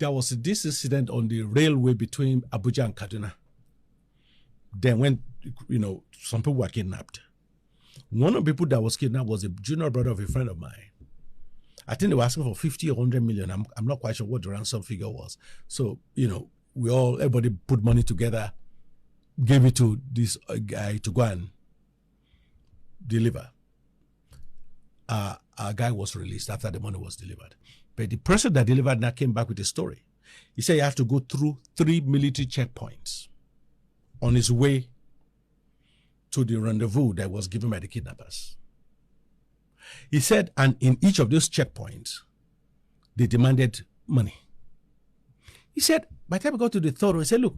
there was this incident on the railway between Abuja and Kaduna. Then when, some people were kidnapped. One of the people that was kidnapped was a junior brother of a friend of mine. I think they were asking for 50 or 100 million. I'm not quite sure what the ransom figure was. So, everybody put money together, gave it to this guy to go and deliver. Our guy was released after the money was delivered. But the person that delivered now came back with a story. He said he had to go through 3 military checkpoints on his way to the rendezvous that was given by the kidnappers. He said, and in each of those checkpoints, they demanded money. He said, by the time we got to the third one, he said, look,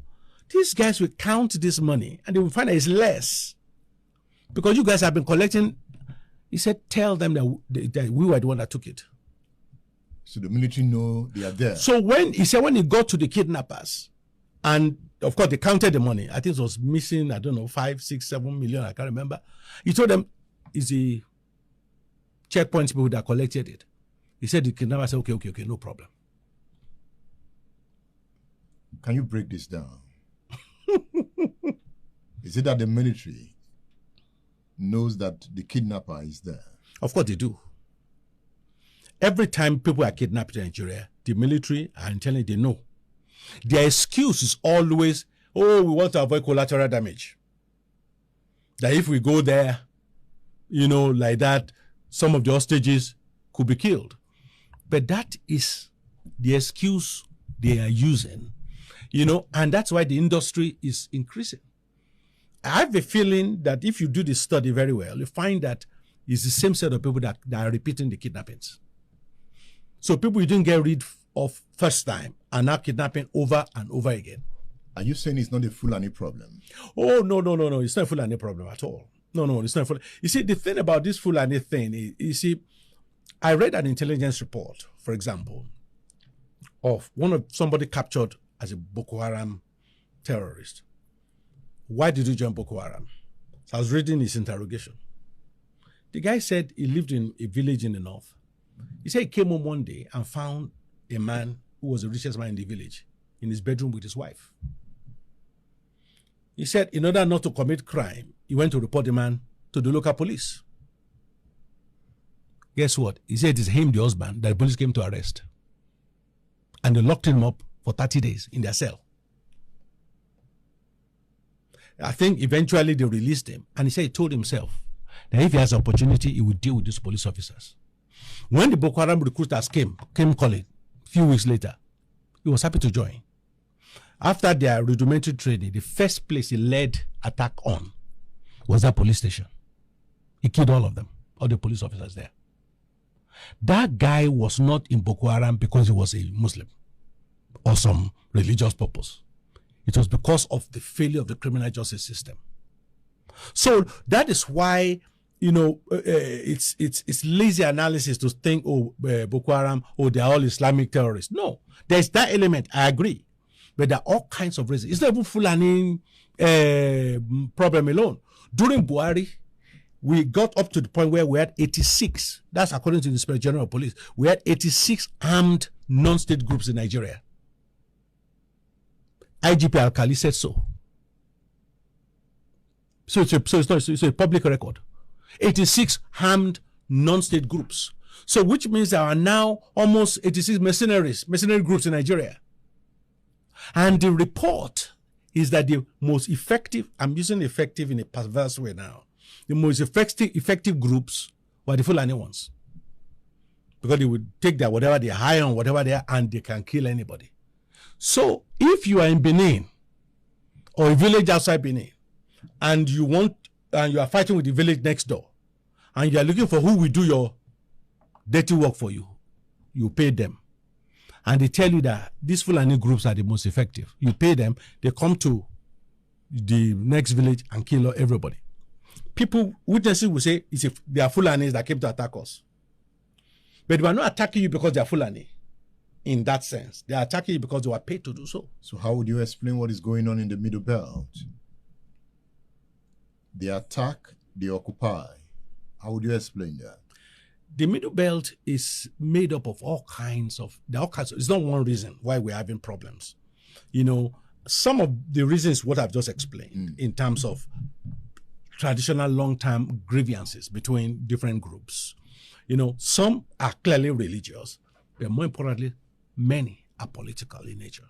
these guys will count this money and they will find that it's less because you guys have been collecting. He said, tell them that we were the one that took it. So the military know they are there. So when he got to the kidnappers, and of course they counted the money, I think it was missing, 5, 6, 7 million, I can't remember. He told them, it's the checkpoint people that collected it. He said, the kidnapper said, okay, no problem. Can you break this down? Is it that the military knows that the kidnapper is there? Of course they do. Every time people are kidnapped in Nigeria, the military are intelligent, they know. Their excuse is always, we want to avoid collateral damage. That if we go there, like that, some of the hostages could be killed. But that is the excuse they are using, and that's why the industry is increasing. I have a feeling that if you do this study very well, you find that it's the same set of people that are repeating the kidnappings. So people you didn't get rid of first time are now kidnapping over and over again. Are you saying it's not a Fulani problem? Oh, no. It's not a Fulani problem at all. No, it's not Fulani. You see, the thing about this Fulani thing, I read an intelligence report, for example, of somebody captured as a Boko Haram terrorist. Why did you join Boko Haram? So I was reading his interrogation. The guy said he lived in a village in the north. He said he came home one day and found a man who was the richest man in the village in his bedroom with his wife. He said in order not to commit crime, he went to report the man to the local police. Guess what? He said it's him, the husband, that the police came to arrest. And they locked him up for 30 days in their cell. I think eventually they released him. And he said he told himself that if he has an opportunity, he would deal with these police officers. When the Boko Haram recruiters came calling a few weeks later, he was happy to join. After their rudimentary training, the first place he led attack on was that police station. He killed all of them, all the police officers there. That guy was not in Boko Haram because he was a Muslim or some religious purpose. It was because of the failure of the criminal justice system. So that is why, it's lazy analysis to think, Boko Haram, they're all Islamic terrorists. No, there's that element, I agree. But there are all kinds of reasons. It's not even Fulani problem alone. During Buhari, we got up to the point where we had 86. That's according to the Inspector General of Police. We had 86 armed non-state groups in Nigeria. IGP Alkali said so. So it's a public record. 86 armed non-state groups. So which means there are now almost 86 mercenary groups in Nigeria. And the report is that the most effective, I'm using effective in a perverse way now, the most effective groups were the Fulani ones. Because they would take their whatever they're high on, whatever they are, and they can kill anybody. So if you are in Benin or a village outside Benin and you are fighting with the village next door and you are looking for who will do your dirty work for you, you pay them. And they tell you that these Fulani groups are the most effective. You pay them, they come to the next village and kill everybody. Witnesses will say they are Fulanis that came to attack us. But they are not attacking you because they are Fulani. In that sense, they are attacking you because they were paid to do so. So how would you explain what is going on in the Middle Belt? They attack, they occupy. How would you explain that? the Middle Belt is made up of all kinds of, it's not one reason why we're having problems. You know, some of the reasons what I've just explained in terms of traditional long-term grievances between different groups. You know, some are clearly religious, but more importantly, many are political in nature.